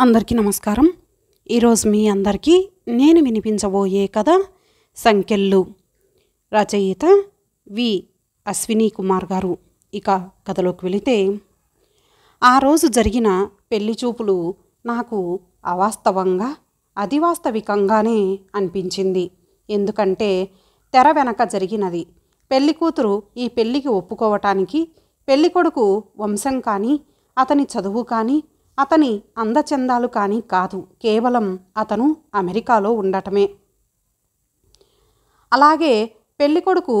అందరికీ నమస్కారం. ఈరోజు మీ అందరికీ నేను వినిపించబోయే కథ సంకెళ్ళు. రచయిత వి అశ్విని కుమార్ గారు. ఇక కథలోకి వెళితే, ఆ రోజు జరిగిన పెళ్లి చూపులు నాకు అవాస్తవంగా అధివాస్తవికంగానే అనిపించింది. ఎందుకంటే తెర వెనక జరిగినది పెళ్లి కూతురు ఈ పెళ్లికి ఒప్పుకోవటానికి పెళ్ళికొడుకు వంశం కానీ అతని చదువు కానీ అతని అందచందాలు కానీ కాదు, కేవలం అతను అమెరికాలో ఉండటమే. అలాగే పెళ్ళికొడుకు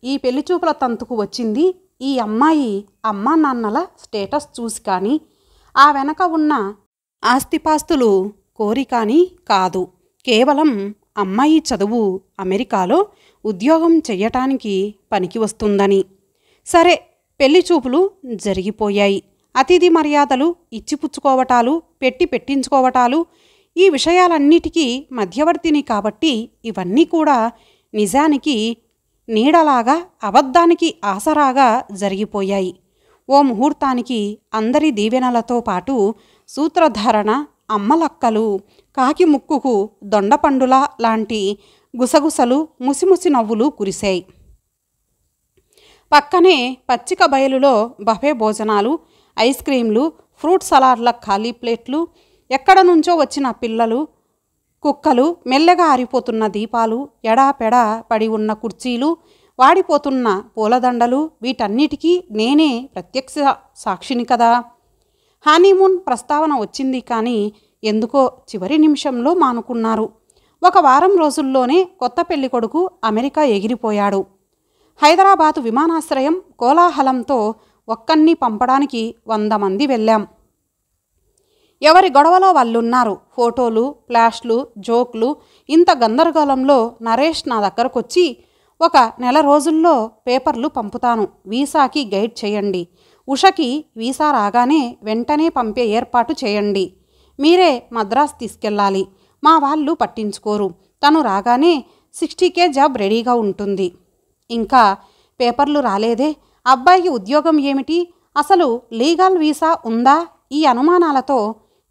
ఈ పెళ్లిచూపుల తంతుకు వచ్చింది ఈ అమ్మాయి అమ్మా నాన్నల స్టేటస్ చూసి కానీ ఆ వెనక ఉన్న ఆస్తిపాస్తులు కోరి కానీ కాదు, కేవలం అమ్మాయి చదువు అమెరికాలో ఉద్యోగం చెయ్యటానికి పనికి వస్తుందని. సరే, పెళ్లి చూపులు జరిగిపోయాయి. అతిథి మర్యాదలు, ఇచ్చిపుచ్చుకోవటాలు, పెట్టించుకోవటాలు, ఈ విషయాలన్నిటికీ మధ్యవర్తిని కాబట్టి ఇవన్నీ కూడా నిజానికి నీడలాగా, అబద్ధానికి ఆసరాగా జరిగిపోయాయి. ఓ ముహూర్తానికి అందరి దీవెనలతో పాటు సూత్రధారణ, అమ్మలక్కలు, కాకి ముక్కుకు దొండపండుల లాంటి గుసగుసలు, ముసిముసి నవ్వులు కురిశాయి. పక్కనే పచ్చిక బయలులో బఫే భోజనాలు, ఐస్ క్రీంలు, ఫ్రూట్ సలాడ్ల ఖాళీ ప్లేట్లు, ఎక్కడ నుంచో వచ్చిన పిల్లలు, కుక్కలు, మెల్లగా ఆరిపోతున్న దీపాలు, ఎడాపెడా పడి ఉన్న కుర్చీలు, వాడిపోతున్న పూలదండలు, వీటన్నిటికీ నేనే ప్రత్యక్ష సాక్షిని కదా. హనీమూన్ ప్రస్తావన వచ్చింది కానీ ఎందుకో చివరి నిమిషంలో మానుకున్నారు. ఒక వారం రోజుల్లోనే కొత్త పెళ్లి కొడుకు అమెరికా ఎగిరిపోయాడు. హైదరాబాదు విమానాశ్రయం కోలాహలంతో ఒక్కన్ని పంపడానికి 100 మంది వెళ్ళాం. ఎవరి గొడవలో వాళ్ళున్నారు. ఫోటోలు, ఫ్లాష్లు, జోక్లు. ఇంత గందరగోళంలో నరేష్ నా దగ్గరకొచ్చి, ఒక నెల రోజుల్లో పేపర్లు పంపుతాను, వీసాకి గైడ్ చేయండి, ఉషకి వీసా రాగానే వెంటనే పంపే ఏర్పాటు చేయండి, మీరే మద్రాస్ తీసుకెళ్ళాలి, మా వాళ్ళు పట్టించుకోరు, తను రాగానే 60K జాబ్ రెడీగా ఉంటుంది. ఇంకా పేపర్లు రాలేదే, అబ్బాయికి ఉద్యోగం ఏమిటి, అసలు లీగల్ వీసా ఉందా, ఈ అనుమానాలతో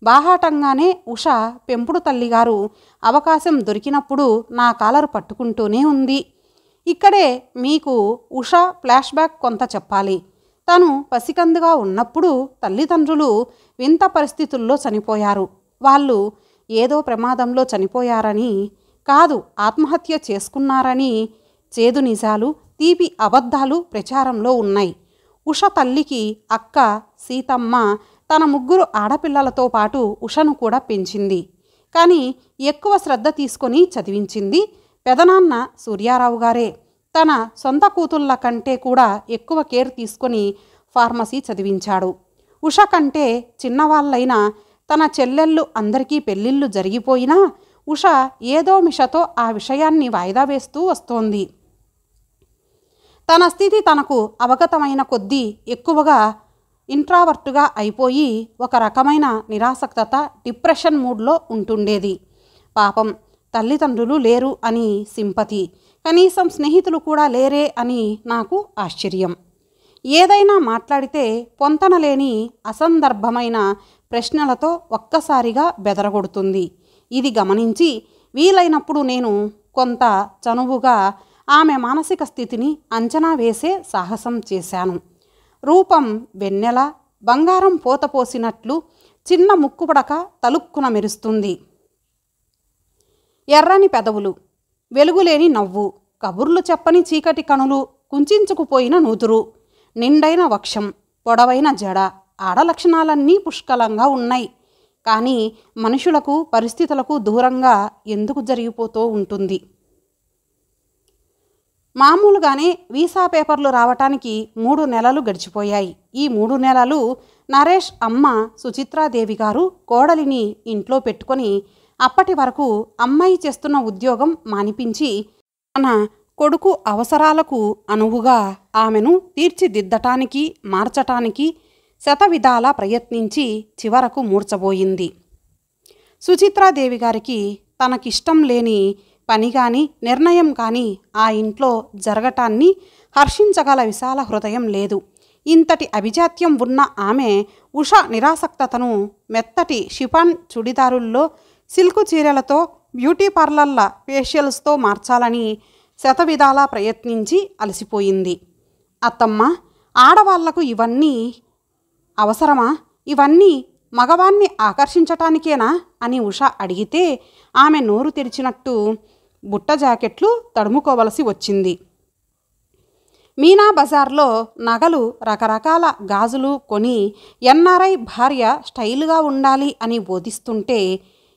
బాహాటంగానే ఉష పెంపుడు తల్లిగారు అవకాశం దొరికినప్పుడు నా కాలరు పట్టుకుంటూనే ఉంది. ఇక్కడే మీకు ఉష ఫ్లాష్ బ్యాక్ కొంత చెప్పాలి. తను పసికందుగా ఉన్నప్పుడు తల్లిదండ్రులు వింత పరిస్థితుల్లో చనిపోయారు. వాళ్ళు ఏదో ప్రమాదంలో చనిపోయారని కాదు, ఆత్మహత్య చేసుకున్నారని చేదు నిజాలు, తీపి అబద్ధాలు ప్రచారంలో ఉన్నాయి. ఉష తల్లికి అక్క సీతమ్మ తన 3 ఆడపిల్లలతో పాటు ఉషను కూడా పెంచింది. కానీ ఎక్కువ శ్రద్ధ తీసుకొని చదివించింది పెదనాన్న సూర్యారావు గారే. తన సొంత కూతుళ్ళ కంటే కూడా ఎక్కువ కేర్ తీసుకొని ఫార్మసీ చదివించాడు. ఉష కంటే చిన్నవాళ్ళైన తన చెల్లెళ్ళు అందరికీ పెళ్ళిళ్ళు జరిగిపోయినా ఉష ఏదో మిషతో ఆ విషయాన్ని వాయిదా వేస్తూ వస్తోంది. తన స్థితి తనకు అవగతమైన కొద్దీ ఎక్కువగా ఇంట్రావర్టుగా అయిపోయి ఒక రకమైన నిరాసక్తత, డిప్రెషన్ మూడ్లో ఉంటుండేది. పాపం తల్లిదండ్రులు లేరు అని సింపతి, కనీసం స్నేహితులు కూడా లేరే అని నాకు ఆశ్చర్యం. ఏదైనా మాట్లాడితే పొంతనలేని అసందర్భమైన ప్రశ్నలతో ఒక్కసారిగా బెదరగొడుతుంది. ఇది గమనించి వీలైనప్పుడు నేను కొంత చనువుగా ఆమె మానసిక స్థితిని అంచనా వేసే సాహసం చేశాను. రూపం వెన్నెల, బంగారం పోత పోసినట్లు చిన్న ముక్కుపడక తలుక్కున మెరుస్తుంది. ఎర్రని పెదవులు, వెలుగులేని నవ్వు, కబుర్లు చెప్పని చీకటి కనులు, కుంచుకుపోయిన నూతురు, నిండైన వక్షం, పొడవైన జడ, ఆడలక్షణాలన్నీ పుష్కలంగా ఉన్నాయి. కానీ మనుషులకు, పరిస్థితులకు దూరంగా ఎందుకు జరిగిపోతూ ఉంటుంది? మామూలుగానే వీసా పేపర్లు రావటానికి 3 నెలలు గడిచిపోయాయి. ఈ 3 నెలలు నరేష్ అమ్మ సుచిత్రాదేవి గారు కోడలిని ఇంట్లో పెట్టుకొని అప్పటి వరకు అమ్మాయి చేస్తున్న ఉద్యోగం మానిపించి తన కొడుకు అవసరాలకు అనువుగా ఆమెను తీర్చిదిద్దటానికి, మార్చటానికి శతవిధాలా ప్రయత్నించి చివరకు మూర్చబోయింది. సుచిత్రాదేవి గారికి తనకిష్టం లేని పని కానీ నిర్ణయం కానీ ఆ ఇంట్లో జరగటాన్ని హర్షించగల విశాల హృదయం లేదు. ఇంతటి అభిజాత్యం ఉన్న ఆమె ఉష నిరాసక్తతను మెత్తటి షిఫాన్ చుడిదారుల్లో సిల్కు చీరలతో బ్యూటీ పార్లర్ల ఫేషియల్స్తో మార్చాలని శతవిధాలా ప్రయత్నించి అలసిపోయింది. అత్తమ్మ, ఆడవాళ్లకు ఇవన్నీ అవసరమా? ఇవన్నీ మగవాణ్ణి ఆకర్షించటానికేనా అని ఉష అడిగితే ఆమె నోరు తెరిచినట్టు బుట్ట జాకెట్లు తడుముకోవలసి వచ్చింది. మీనా బజార్లో నగలు, రకరకాల గాజులు కొని ఎన్ఆర్ఐ భార్య స్టైలుగా ఉండాలి అని బోధిస్తుంటే,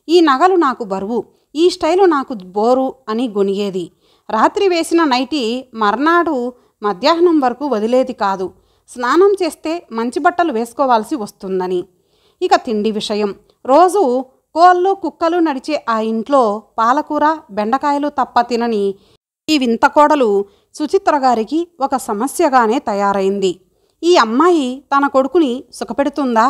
ఈ నగలు నాకు బరువు, ఈ స్టైలు నాకు బోరు అని గొనిగేది. రాత్రి వేసిన నైటీ మర్నాడు మధ్యాహ్నం వరకు వదిలేది కాదు, స్నానం చేస్తే మంచి బట్టలు వేసుకోవాల్సి వస్తుందని. ఇక తిండి విషయం, రోజు కోళ్ళు కుక్కలు నడిచే ఆ ఇంట్లో పాలకూర బెండకాయలు తప్ప తినని ఈ వింత కోడలు సుచిత్ర గారికి ఒక సమస్యగానే తయారైంది. ఈ అమ్మాయి తన కొడుకుని సుఖపెడుతుందా?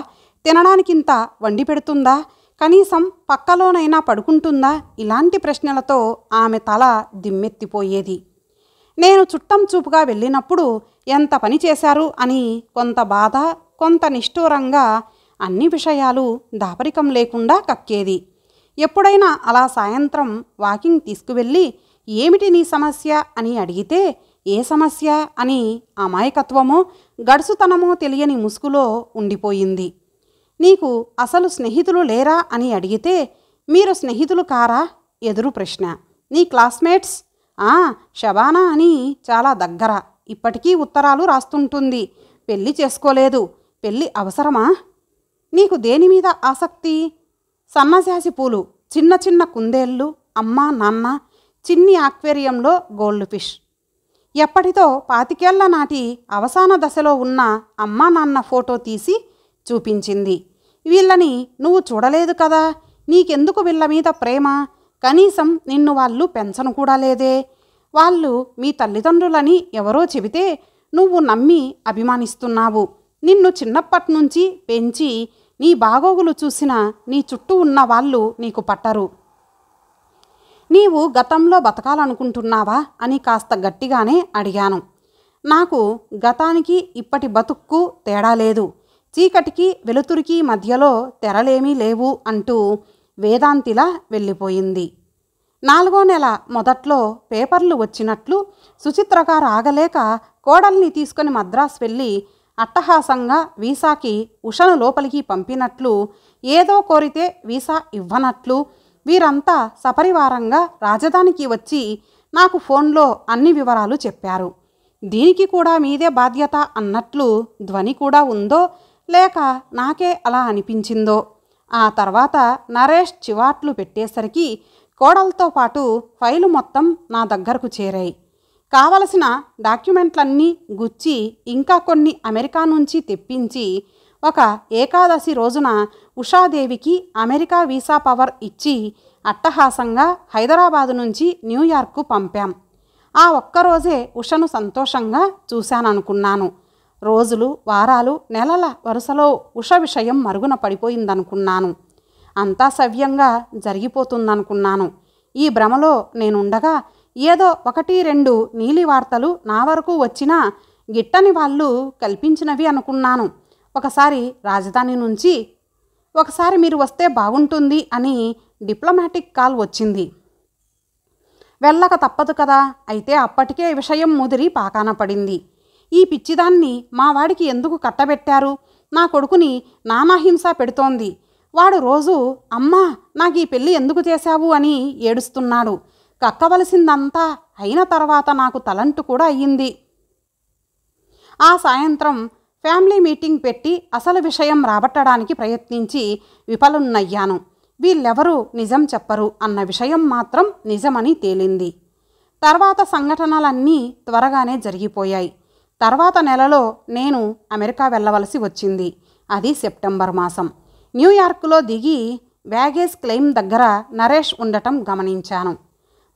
తినడానికింత వండి పెడుతుందా? కనీసం పక్కలోనైనా పడుకుంటుందా? ఇలాంటి ప్రశ్నలతో ఆమె తల దిమ్మెత్తిపోయేది. నేను చుట్టం చూపుగా వెళ్ళినప్పుడు ఎంత పని చేశారు అని కొంత బాధ, కొంత నిష్ఠూరంగా అన్ని విషయాలు దాపరికం లేకుండా కక్కేది. ఎప్పుడైనా అలా సాయంత్రం వాకింగ్ తీసుకువెళ్ళి ఏమిటి నీ సమస్య అని అడిగితే, ఏ సమస్య అని అమాయకత్వమో గడుసుతనమో తెలియని ముసుగులో ఉండిపోయింది. నీకు అసలు స్నేహితులు లేరా అని అడిగితే, మీరు స్నేహితులు కారా? ఎదురు ప్రశ్న. నీ క్లాస్మేట్స్? షబానా అని చాలా దగ్గర, ఇప్పటికీ ఉత్తరాలు రాస్తుంటుంది. పెళ్ళి చేసుకోలేదు. పెళ్ళి అవసరమా? నీకు దేని మీద ఆసక్తి? సన్నజాజి పూలు, చిన్న చిన్న కుందేళ్ళు, అమ్మ నాన్న, చిన్ని ఆక్వేరియంలో గోల్డ్ ఫిష్. ఎప్పటితో 25 ఏళ్ల నాటి అవసాన దశలో ఉన్న అమ్మా నాన్న ఫోటో తీసి చూపించింది. వీళ్ళని నువ్వు చూడలేదు కదా, నీకెందుకు వీళ్ళ మీద ప్రేమ? కనీసం నిన్ను వాళ్ళు పెంచను కూడా లేదే. వాళ్ళు మీ తల్లిదండ్రులని ఎవరో చెబితే నువ్వు నమ్మి అభిమానిస్తున్నావు. నిన్ను చిన్నప్పటి నుంచి పెంచి నీ బాగోగులు చూసిన నీ చుట్టూ ఉన్న వాళ్ళు నీకు పట్టరు. నీవు గతంలో బతకాలనుకుంటున్నావా అని కాస్త గట్టిగానే అడిగాను. నాకు గతానికి ఇప్పటి బతుక్కు తేడా లేదు, చీకటికి వెలుతురికి మధ్యలో తెరలేమీ లేవు అంటూ వేదాంతిలా వెళ్ళిపోయింది. 4వ నెల మొదట్లో పేపర్లు వచ్చినట్లు సుచిత్రగా రాగలేక కోడల్ని తీసుకొని మద్రాసు వెళ్ళి అట్టహాసంగా వీసాకి ఉషను లోపలికి పంపినట్లు, ఏదో కోరితే వీసా ఇవ్వనట్లు వీరంతా సపరివారంగా రాజధానికి వచ్చి నాకు ఫోన్లో అన్ని వివరాలు చెప్పారు. దీనికి కూడా మీదే బాధ్యత అన్నట్లు ధ్వని కూడా ఉందో లేక నాకే అలా అనిపించిందో. ఆ తర్వాత నరేష్ చివాట్లు పెట్టేసరికి కోడలతో పాటు ఫైలు మొత్తం నా దగ్గరకు చేరాయి. కావలసిన డాక్యుమెంట్లన్నీ గుచ్చి ఇంకా కొన్ని అమెరికా నుంచి తెప్పించి ఒక ఏకాదశి రోజున ఉషాదేవికి అమెరికా వీసా పవర్ ఇచ్చి అట్టహాసంగా హైదరాబాదు నుంచి న్యూయార్కు పంపాం. ఆ ఒక్కరోజే ఉషను సంతోషంగా చూశాననుకున్నాను. రోజులు, వారాలు, నెలల వరుసలో ఉష విషయం మరుగున పడిపోయిందనుకున్నాను. అంతా సవ్యంగా జరిగిపోతుందనుకున్నాను. ఈ భ్రమలో నేనుండగా ఏదో 1-2 నీలి వార్తలు నా వరకు వచ్చినా గిట్టని వాళ్ళు కల్పించినవి అనుకున్నాను. ఒకసారి రాజధాని నుంచి, ఒకసారి మీరు వస్తే బాగుంటుంది అని డిప్లొమాటిక్ కాల్ వచ్చింది. వెళ్ళక తప్పదు కదా. అయితే అప్పటికే విషయం ముదిరి పాకాన పడింది. ఈ పిచ్చిదాన్ని మా వాడికి ఎందుకు కట్టబెట్టారు? నా కొడుకుని నానాహింస పెడుతోంది. వాడు రోజు అమ్మా నాకు ఈ పెళ్ళి ఎందుకు చేశావు అని ఏడుస్తున్నాడు. కక్కవలసిందంతా అయిన తర్వాత నాకు తలంటు కూడా అయ్యింది. ఆ సాయంత్రం ఫ్యామిలీ మీటింగ్ పెట్టి అసలు విషయం రాబట్టడానికి ప్రయత్నించి విఫలున్నయ్యాను. వీళ్ళెవరూ నిజం చెప్పరు అన్న విషయం మాత్రం నిజమని తేలింది. తర్వాత సంఘటనలన్నీ త్వరగానే జరిగిపోయాయి. తర్వాత నెలలో నేను అమెరికా వెళ్ళవలసి వచ్చింది. అది సెప్టెంబర్ మాసం. న్యూయార్క్లో దిగి బ్యాగేజ్ క్లెయిమ్ దగ్గర నరేష్ ఉండటం గమనించాను.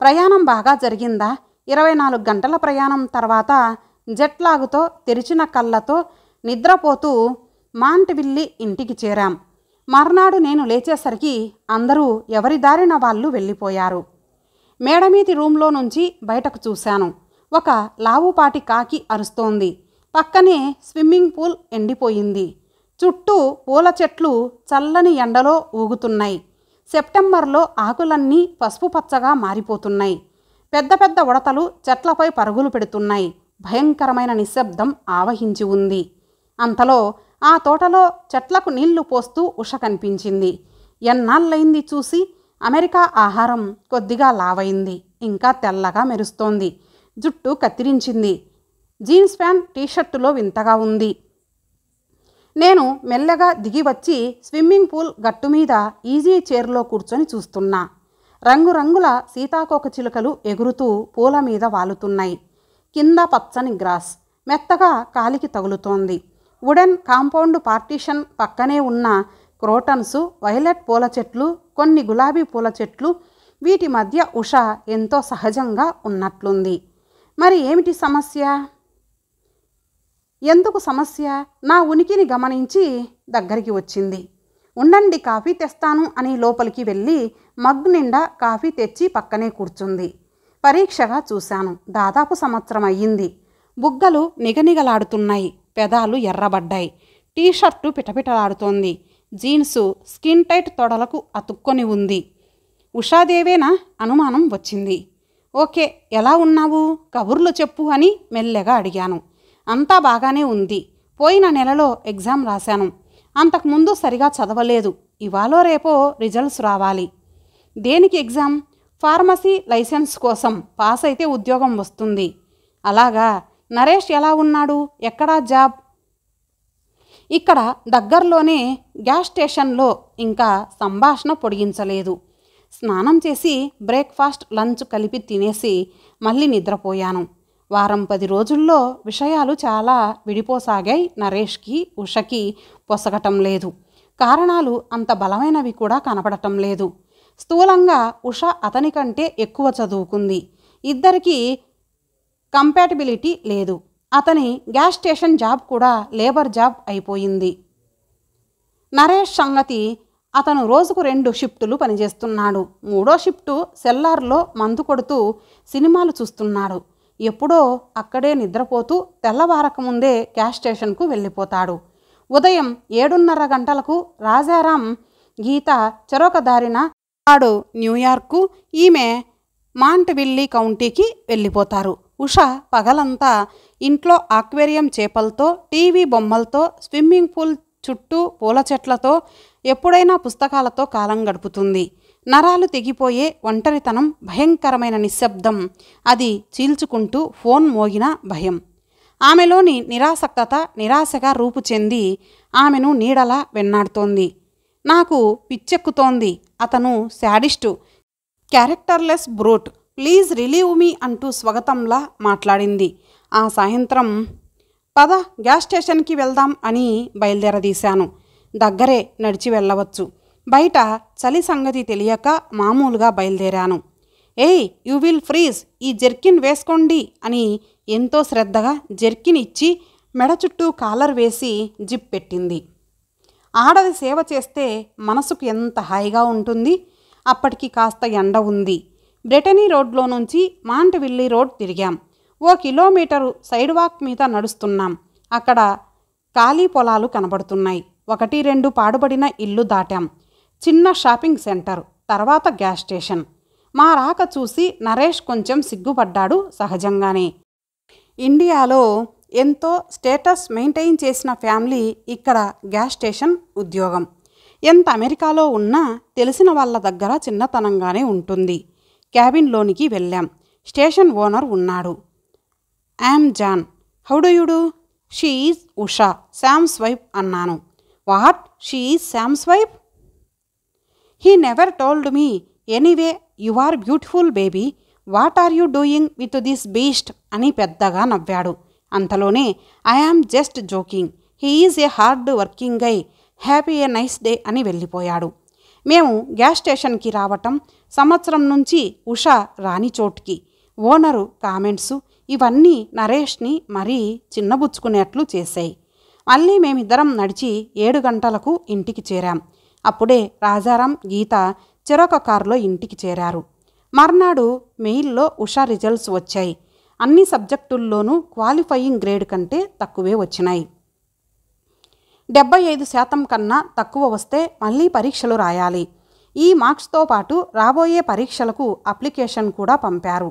ప్రయాణం బాగా జరిగిందా? 24 గంటల ప్రయాణం తర్వాత జెట్లాగుతో తెరిచిన కళ్ళతో నిద్రపోతూ మాంట్విల్లీ ఇంటికి చేరాం. మర్నాడు నేను లేచేసరికి అందరూ ఎవరి దారిన వాళ్ళు వెళ్ళిపోయారు. మేడమీది రూంలో నుంచి బయటకు చూశాను. ఒక లావుపాటి కాకి అరుస్తోంది. పక్కనే స్విమ్మింగ్ పూల్ ఎండిపోయింది. చుట్టూ పూల చెట్లు చల్లని ఎండలో ఊగుతున్నాయి. సెప్టెంబర్లో ఆకులన్నీ పసుపు పచ్చగా మారిపోతున్నాయి. పెద్ద పెద్ద ఉడతలు చెట్లపై పరుగులు పెడుతున్నాయి. భయంకరమైన నిశ్శబ్దం ఆవహించి ఉంది. అంతలో ఆ తోటలో చెట్లకు నీళ్లు పోస్తూ ఉష కనిపించింది. ఎన్నాళ్ళైంది చూసి. అమెరికా ఆహారం కొద్దిగా లావైంది. ఇంకా తెల్లగా మెరుస్తోంది. జుట్టు కత్తిరించింది. జీన్స్ ప్యాంట్ టీషర్టులో వింతగా ఉంది. నేను మెల్లగా దిగి వచ్చి స్విమ్మింగ్ పూల్ గట్టుమీద ఈజీ చైర్లో కూర్చొని చూస్తున్నా. రంగురంగుల సీతాకోక చిలుకలు ఎగురుతూ పూల మీద వాలుతున్నాయి. కింద పచ్చని గ్రాస్ మెత్తగా కాలికి తగులుతోంది. వుడెన్ కాంపౌండ్ పార్టీషన్ పక్కనే ఉన్న క్రోటన్స్, వైలెట్ పూల చెట్లు, కొన్ని గులాబీ పూల చెట్లు, వీటి మధ్య ఉష ఎంతో సహజంగా ఉన్నట్లుంది. మరి ఏమిటి సమస్య? ఎందుకు సమస్య? నా ఉనికిని గమనించి దగ్గరికి వచ్చింది. ఉండండి, కాఫీ తెస్తాను అని లోపలికి వెళ్ళి మగ్ నిండా కాఫీ తెచ్చి పక్కనే కూర్చుంది. పరీక్షగా చూశాను. దాదాపు సంవత్సరం అయ్యింది. బుగ్గలు నిగనిగలాడుతున్నాయి. పెదాలు ఎర్రబడ్డాయి. టీషర్టు పిటపిటలాడుతోంది. జీన్సు స్కిన్ టైట్ తొడలకు అతుక్కొని ఉంది. ఉషాదేవేనా? అనుమానం వచ్చింది. ఓకే, ఎలా ఉన్నావు? కబుర్లు చెప్పు అని మెల్లగా అడిగాను. అంతా బాగానే ఉంది. పోయిన నెలలో ఎగ్జామ్ రాశాను. అంతకుముందు సరిగా చదవలేదు. ఇవాళో రేపో రిజల్ట్స్ రావాలి. దేనికి ఎగ్జామ్? ఫార్మసీ లైసెన్స్ కోసం. పాస్ అయితే ఉద్యోగం వస్తుంది. అలాగా. నరేష్ ఎలా ఉన్నాడు? ఎక్కడా జాబ్? ఇక్కడ దగ్గరలోనే గ్యాస్ స్టేషన్లో. ఇంకా సంభాషణ పొడిగించలేదు. స్నానం చేసి బ్రేక్ఫాస్ట్ లంచ్ కలిపి తినేసి మళ్ళీ నిద్రపోయాను. వారం 10 రోజుల్లో విషయాలు చాలా విడిపోసాగాయి. నరేష్కి ఉషకి పొసగటం లేదు. కారణాలు అంత బలమైనవి కూడా కనపడటం లేదు. స్థూలంగా ఉష అతని కంటే ఎక్కువ చదువుకుంది. ఇద్దరికీ కంపాటిబిలిటీ లేదు. అతని గ్యాస్ స్టేషన్ జాబ్ కూడా లేబర్ జాబ్ అయిపోయింది. నరేష్ సంగతి, అతను రోజుకు 2 షిఫ్టులు పనిచేస్తున్నాడు. 3వ షిఫ్టు సెల్లార్లో మందు కొడుతూ సినిమాలు చూస్తున్నాడు. ఎప్పుడో అక్కడే నిద్రపోతూ తెల్లవారకముందే గ్యాస్ స్టేషన్కు వెళ్ళిపోతాడు. ఉదయం 7:30 గంటలకు రాజారాం, గీత చెరొక దారిన వాడు న్యూయార్కు, ఈమె మాంట్విల్లీ కౌంటీకి వెళ్ళిపోతారు. ఉష పగలంతా ఇంట్లో ఆక్వేరియం చేపలతో, టీవీ బొమ్మలతో, స్విమ్మింగ్ పూల్ చుట్టూ పూల చెట్లతో, ఎప్పుడైనా పుస్తకాలతో కాలం గడుపుతుంది. నరాలు తెగిపోయే ఒంటరితనం, భయంకరమైన నిశ్శబ్దం అది చీల్చుకుంటూ ఫోన్ మోగిన భయం. ఆమెలోని నిరాసక్తత నిరాశగా రూపు చెంది ఆమెను నీడలా వెన్నాడుతోంది. నాకు పిచ్చెక్కుతోంది. అతను sadist, characterless brute, please relieve me అంటూ స్వాగతంలా మాట్లాడింది. ఆ సాయంత్రం పద గ్యాస్ స్టేషన్కి వెళ్దాం అని బయలుదేరదీశాను. దగ్గరే, నడిచి వెళ్ళవచ్చు. బయట చలి సంగతి తెలియక మామూలుగా బయలుదేరాను. ఏయ్ యూ విల్ ఫ్రీజ్, ఈ జెర్కిన్ వేసుకోండి అని ఎంతో శ్రద్ధగా జెర్కిన్ ఇచ్చి మెడ చుట్టూ కాలర్ వేసి జిప్ పెట్టింది. ఆడది సేవ చేస్తే మనసుకు ఎంత హాయిగా ఉంటుంది. అప్పటికి కాస్త ఎండ ఉంది. బ్రిటనీ రోడ్లో నుంచి మాంట్విల్లీ రోడ్ తిరిగాం. 1 కిలోమీటరు సైడ్ వాక్ మీద నడుస్తున్నాం. అక్కడ ఖాళీ పొలాలు కనబడుతున్నాయి. 1-2 పాడుబడిన ఇల్లు దాటాం. చిన్న షాపింగ్ సెంటర్, తర్వాత గ్యాస్ స్టేషన్. మా రాక చూసి నరేష్ కొంచెం సిగ్గుపడ్డాడు సహజంగానే. ఇండియాలో ఎంతో స్టేటస్ మెయింటైన్ చేసిన ఫ్యామిలీ, ఇక్కడ గ్యాస్ స్టేషన్ ఉద్యోగం. ఎంత అమెరికాలో ఉన్నా తెలిసిన వాళ్ళ దగ్గర చిన్నతనంగానే ఉంటుంది. క్యాబిన్లోనికి వెళ్ళాం. స్టేషన్ ఓనర్ ఉన్నాడు. I'm John, how do you do? She is Usha, Sam's wife అన్నాను. What, she is Sam's wife? He never told me. Anyway you are beautiful baby. What are you doing with this beast అని పెద్దగా నవ్వాడు. అంతలోనే I'm just joking, he is a hard working guy, happy a nice day అని వెళ్ళిపోయాడు. మేము gas స్టేషన్కి రావటం, సంవత్సరం నుంచి ఉష రాని చోటుకి, ఓనరు కామెంట్సు ఇవన్నీ నరేష్ని మరీ చిన్నబుచ్చుకునేట్లు చేశాయి. మళ్ళీ మేమిద్దరం నడిచి 7 గంటలకు ఇంటికి చేరాం. అప్పుడే రాజారాం, గీత చెరొక కారులో ఇంటికి చేరారు. మర్నాడు మెయిల్లో ఉషా రిజల్ట్స్ వచ్చాయి. అన్ని సబ్జెక్టుల్లోనూ క్వాలిఫయింగ్ గ్రేడ్ కంటే తక్కువే వచ్చినాయి. 75% కన్నా తక్కువ వస్తే మళ్ళీ పరీక్షలు రాయాలి. ఈ మార్క్స్తో పాటు రాబోయే పరీక్షలకు అప్లికేషన్ కూడా పంపారు.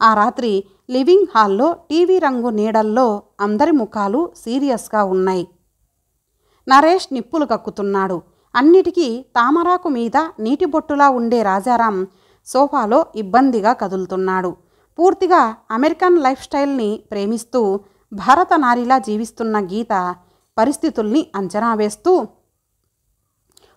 ఆ రాత్రి లివింగ్ హాల్లో టీవీ రంగు నీడల్లో అందరి ముఖాలు సీరియస్గా ఉన్నాయి. నరేష్ నిప్పులు కక్కుతున్నాడు. అన్నిటికీ తామరాకు మీద నీటి బొట్టులా ఉండే రాజారాం సోఫాలో ఇబ్బందిగా కదులుతున్నాడు. పూర్తిగా అమెరికన్ లైఫ్ స్టైల్ని ప్రేమిస్తూ భారత నారిలా జీవిస్తున్న గీత పరిస్థితుల్ని అంచనా వేస్తూ,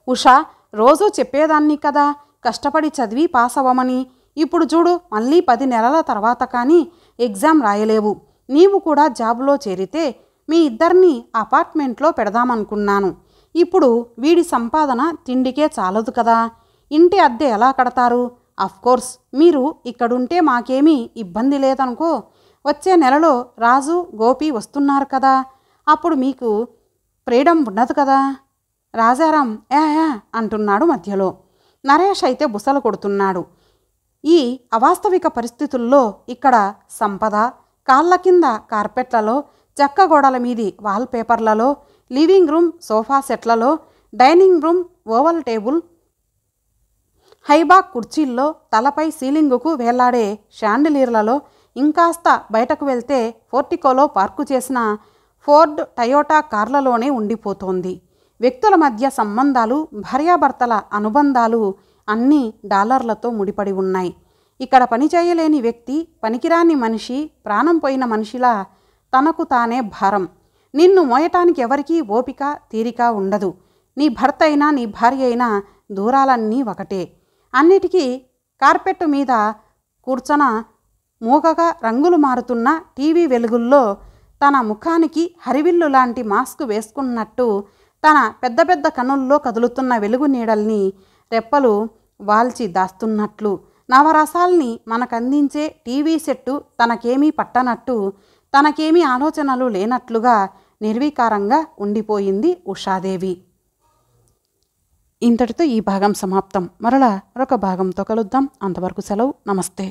ఉషా, రోజూ చెప్పేదాన్ని కదా కష్టపడి చదివి పాస్ అవ్వమని. ఇప్పుడు చూడు, మళ్ళీ 10 నెలల తర్వాత కానీ ఎగ్జామ్ రాయలేవు. నీవు కూడా జాబ్లో చేరితే మీ ఇద్దరిని అపార్ట్మెంట్లో పెడదామనుకున్నాను. ఇప్పుడు వీడి సంపాదన తిండికే చాలదు కదా. ఇంటి అద్దె ఎలా కడతారు? అఫ్కోర్స్ మీరు ఇక్కడుంటే మాకేమీ ఇబ్బంది లేదనుకో. వచ్చే నెలలో రాజు, గోపి వస్తున్నారు కదా. అప్పుడు మీకు ఫ్రీడమ్ ఉండదు కదా. రాజారాం యా అంటున్నాడు మధ్యలో. నరేష్ అయితే బుసలు కొడుతున్నాడు. ఈ అవాస్తవిక పరిస్థితుల్లో ఇక్కడ సంపద కాళ్ళ కింద కార్పెట్లలో, చెక్క గోడల మీది వాల్పేపర్లలో, లివింగ్ రూమ్ సోఫా సెట్లలో, dining room oval table, high back కుర్చీల్లో, తలపై సీలింగుకు వేలాడే షాండిలీర్లలో, ఇంకాస్త బయటకు వెళ్తే పోర్టికోలో పార్కు చేసిన ఫోర్డ్, టయోటా కార్లలోనే ఉండిపోతోంది. వ్యక్తుల మధ్య సంబంధాలు, భార్యాభర్తల అనుబంధాలు అన్నీ డాలర్లతో ముడిపడి ఉన్నాయి. ఇక్కడ పనిచేయలేని వ్యక్తి, పనికిరాని మనిషి, ప్రాణం పోయిన మనిషిలా తనకు తానే భారం. నిన్ను మోయటానికి ఎవరికీ ఓపిక, తీరిక ఉండదు. నీ భర్త అయినా నీ భార్య అయినా దూరాలన్నీ ఒకటే. అన్నిటికీ కార్పెట్ మీద కూర్చొన మూగగా రంగులు మారుతున్న టీవీ వెలుగుల్లో తన ముఖానికి హరివిల్లు లాంటి మాస్క్ వేసుకున్నట్టు తన పెద్ద పెద్ద కనుల్లో కదులుతున్న వెలుగు నీడల్ని రెప్పలు వాల్చి దాస్తున్నట్లు, నవరసాల్ని మనకందించే టీవీ సెట్టు తనకేమీ పట్టనట్టు, తనకేమీ ఆలోచనలు లేనట్లుగా నిర్వికారంగా ఉండిపోయింది ఉషాదేవి. ఇంతటితో ఈ భాగం సమాప్తం. మరలా మరొక భాగంతో కలుద్దాం. అంతవరకు సెలవు. నమస్తే.